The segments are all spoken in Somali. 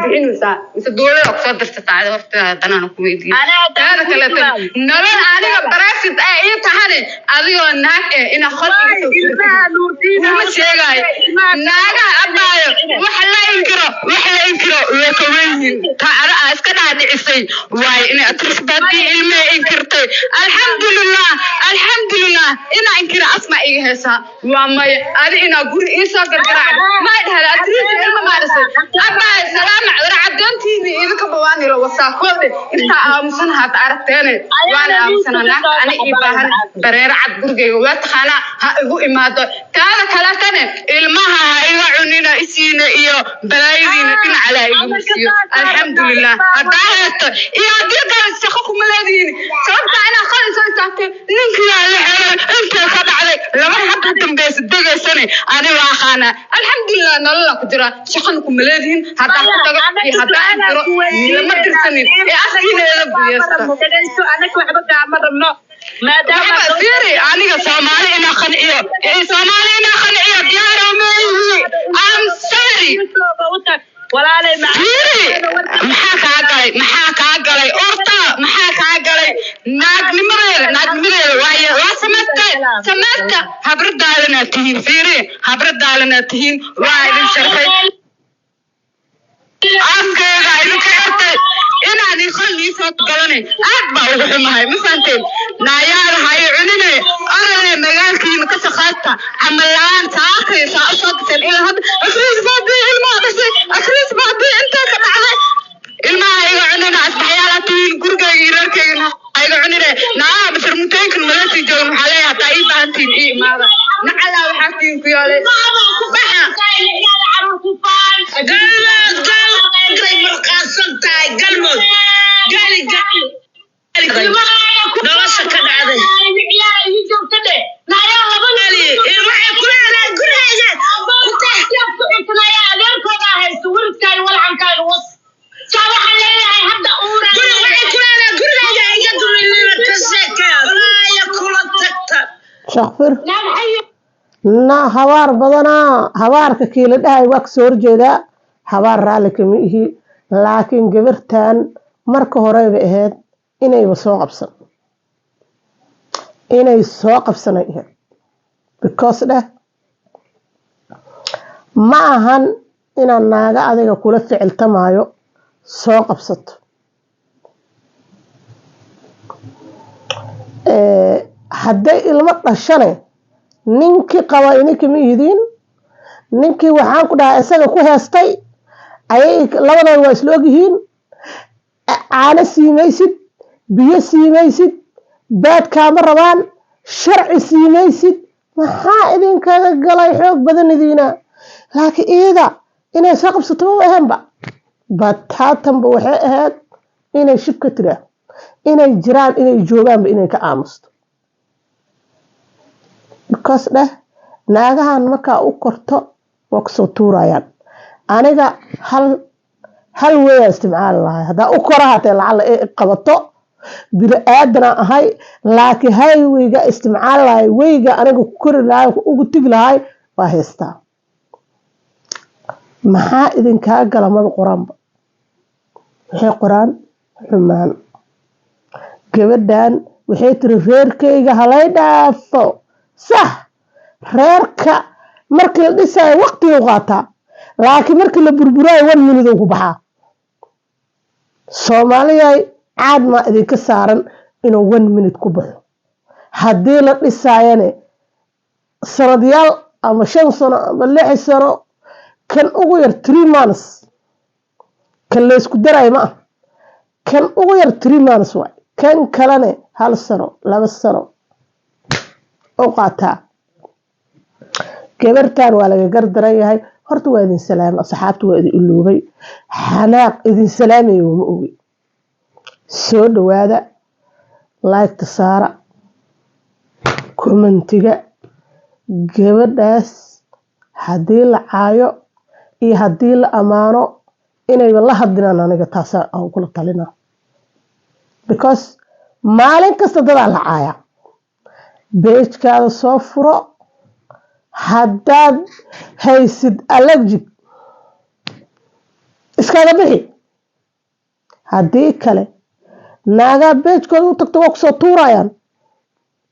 bixinaysaa mise dowladda ku soo dirsataa ada horta haddana ku weydiin taada kale nolol aniga baraasid ay ii tahane adigoo naag ina khol kuma sheegaayo naaga abaayo wax la inkiro way ka weyn ta ara iska dhaadhicisay waay ina atrifbaadii ilme inkirtay alxamdulillah ina inkira asma iga heesa waa may adi ina guri ii soo gargaraac ma dhahala atrif ilma maarisay abaayo salaam warcadoontiidii idinka bawaani la wasaa koode inta aamusan haad aragteene waan aamusana naag ani ii baahan dareero cad gurigayga waa taqaana ha igu imaado taada kalatane ilmaha ha iga cunina isiina iyo balaayadiina dhinaca la igu siiyo alxamdulillah haddaa heesto iyo haddii kale shaqo kuma leedihiin sababta inaa qali soo istaagtay ninkiyaa la helay intay ka dhacday laba hadda dambeysa degaysane ani waa aqaana alxamdulillah nolola ku jira shaqana kuma leedihiin haddaa ku tago iyo haddaa jiro lama dirsanin ee askiina ila guyeysta maadaama fiiri aniga Soomaali ina qanciyo diyaar ma yihi I'm sorry walaalay maxaa kaa galay orta maxaa kaa galay naagnimadeeda waa sameedka habradaalana tihiin fiiri habradaalana tihiin waa idin sharfay afkeeda idinka xirtay inaan iqolii soo galanay aad baa ugu xumahay ma fahanteen naayaada hay cunine anane magaalkiina ka shaqaysta camalaan saakay saa u soo gaseen ilaa hadda akhriis baadii ilmaha dhashay akhriis baadii intay ka dhacday ilmaha iga cunina asbaxyaalatiin gurigayga reerkayga iga cunine naa basharmuteenkan malaasii joogan waxaa leeyahay hataa ii baahantiin ii imaada nacalaa waxaa tiin ku yaalay baxa galmud nolosha ka dhacday shaqfir na habaar badanaa habaarka kiila dhahay waa kasoo horjeedaa habaar raalli kama ihi laakiin gabartan marka horeyba ahayd inayba soo qabsanay ahayd because dheh ma ahan inaan naaga adiga kula ficiltamaayo soo qabsato hadday ilmo dhashane ninkii qaba ininka ma ihidiin ninkii waxaan ku dhahaa isaga ku heestay ayay labadan waa isla ogyihiin caano siimaysid biyo siimaysid baadkaama rabaan sharci siimaysid maxaa idinkaga galay xoog badan idiina laakiin iyada inay soo qabsato ma ahaanba bataatanba waxay ahayd inay shib ka tiraa inay jiraan inay joogaanba inay ka aamusto because dheh naagahan markaa u korto waa kasoo tuurayaan aniga hal weya isticmaali lahay haddaa u kora hatee lacala ay qabato bini aadana ahay laakiin hayweyga isticmaali lahay weyga aniga ku kori lahay ugu tigi lahay waa haystaa maxaa idinkaa gala maba qoraanba waxay qoraan xumaan gabadhan waxay tiri reerkayga halay dhaafo sax reerka markii la dhisayo waqtiga u qaataa laakiin markii la burburaayo 1 minute ku baxaa Soomaaliyay caad ma idinka saaran inuu 1 minute ku baxo haddii la dhisaayane sanadyaal ama 5 sano ama 6 sano kan ugu yar 3 months kan la isku daray ma kan ugu yar 3 months waay kan kalene 1 sano 2 sano oo qaataa gabartan waa laga gardaran yahay horta waa idin salaam asxaabtu waa idin iloobay xanaaq idin salaamayo ma ogi soo dhawaada like saara commentiga gabadhaas haddii la caayo iyo haddii la amaano inay la hadlinaan aniga taas aan kula talina because maalin kasta dadaa la caaya beejkaada soo furo haddaad haysid allergic iskaga bixi haddii kale naagaa beejkooda u tagto waa kusoo tuurayaan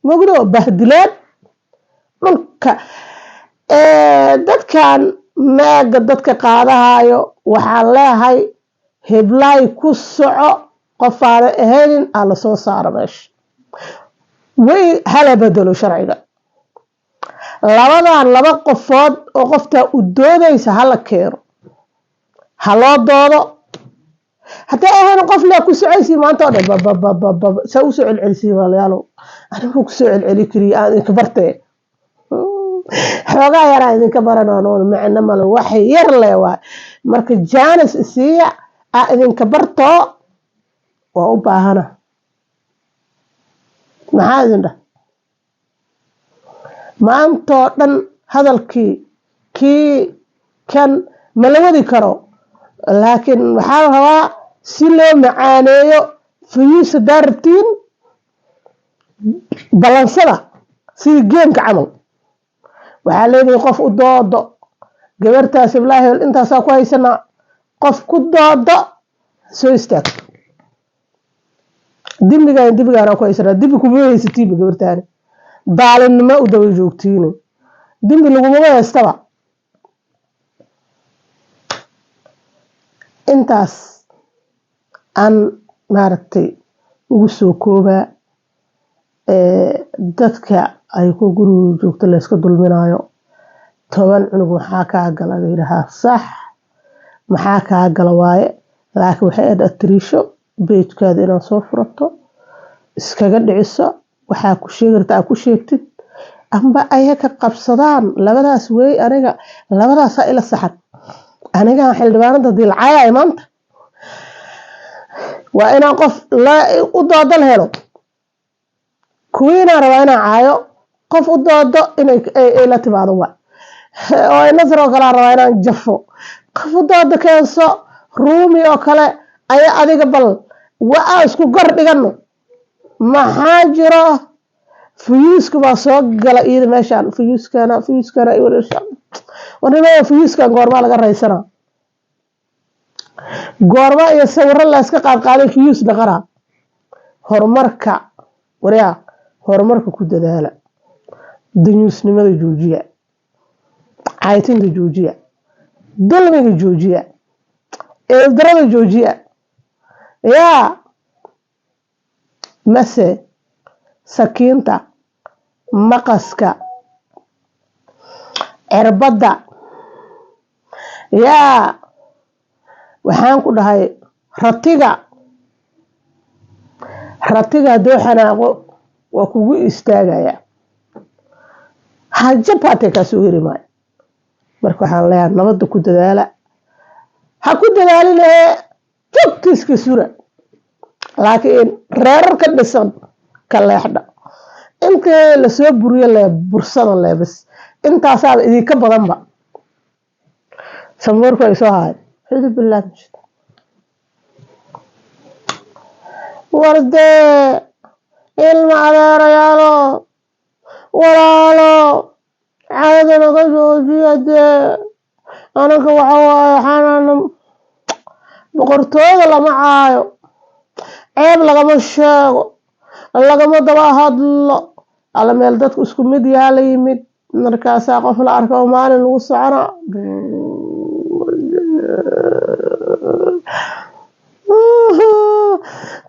mogdo bahdilaad dhulka dadkan meega dadka qaadahayo waxaan leeyahay heblaay ku soco qof aanan ahaynin aa lasoo saara meesha way hala bedelo sharciga labadan laba qofood oo qoftaa u doodaysa hala keeno ha loo doodo haddii ahayn qof lee ku socaysi maanta oo dhan saa u soo celcelisay walaalayaalow anigu ku soo celceli kariya aan idinka bartee xoogaa yaraa idinka baranoonoon macno male wax yar le waay marka jaanis isiiya aa idinka bartoo waa u baahana maxaa idin dhah maantoo dhan hadalkii kii kan ma la wadi karo laakiin waxaa la rabaa si loo macaaneeyo fayuusa daartiin balansada sidii geemka camal waxaa leedahay qof u doodo gabartaas iblaahi intaasaa ku haysanaa qof ku doodo soo istaagto dimbigaana ku haysanaa dimbi kuma haysatiiba gabartaani daalinimo u daba joogtiine dimbi lagumama haystaba intaas aan maaragtay ugu soo koobaa dadka ay ku guriga joogto layska dulminayo 10 cunug maxaa kaa gala layidhahaa sax maxaa kaa gala waaye laakiin waxay adtriisho beejkaada inaad soo furato iskaga dhiciso waxaa ku sheegarta aa ku sheegtid amba ayaga qabsadaan labadaas wey aniga labadaasa ila saxan aniga xildhibaanada dilcaya maanta waa inaan qof u doodal helo kuwiina rabaa inaan caayo qof u doodo inay la timaado waa oo nasr oo kale rabaa inaan jafo qof u doodo keenso ruumi oo kale ayaa adiga bal waa isku gar dhigano maxaa jiro fuyuuska baa soo gala iyada meeshaan fuyuuskana ay wareershaan wanimada fuyuuskan goorma laga raysanaa goorma iyo sawirro la iska qaadqaaday fuyuus dhaqana horumarka wariyaa horumarka ku dadaala danyuusnimada joojiya caytinta joojiya dulmiga joojiya eeldarada joojiya yaa mase sakiinta maqaska cirbadda yaa waxaan ku dhahay ratiga hadduu xanaaqo waa kugu istaagaya hajabaatee kaasoo heri maayo marka waxaan leeyahay nabadda ku dadaala ha ku dadaalinee jogtiiska sura laakiin reerar ka dhisan ka leexdha intii lasoo buriyo lee bursada leebis intaasaaba idinka badanba samoorku ay soo haay xidib billaah wardee ilma adeerayaalo walaalo caadada naga joojiya dee anaga waxa waaye waxaanana boqortooyada lama caayo ceeb lagama sheego lagama daba hadlo alla meel dadku isku mid yaha la yimid markaasaa qof la arka oo maalin lagu socona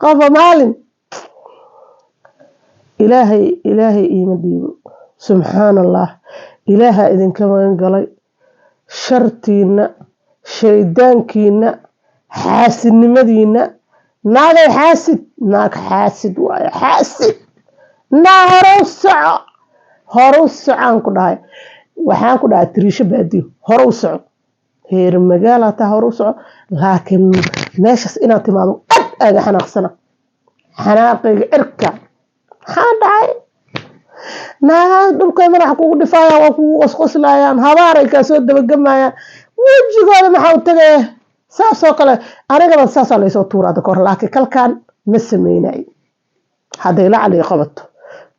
qofa maalin ilaahay iima dhiibo subxaan allah ilaaha idinka magan galay shartiina shaydaankiina xaasidnimadiina naagay xaasid naag xaasid waayo xaasid naa horu socaan ku dhahay waxaan ku dhahay tiriisho baadiyo horu soco heer magaala taa horu soco laakiin meeshaas inaad timaado ad aaga xanaaqsana xanaaqayga cirka maxaa dhacay naagaas dhulkay madaxa kugu dhifaayaan waa kugu qosqoslayaan habaaray kaa soo dabagamayaan wejigooda maxaa u tagay saasoo kale anigaba saasaa laysoo tuuraada kahor laakiin kalkaan ma sameynay hadday lacali qabato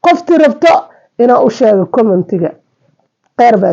qoftii rabto inaa u sheego commentiga qeyr baa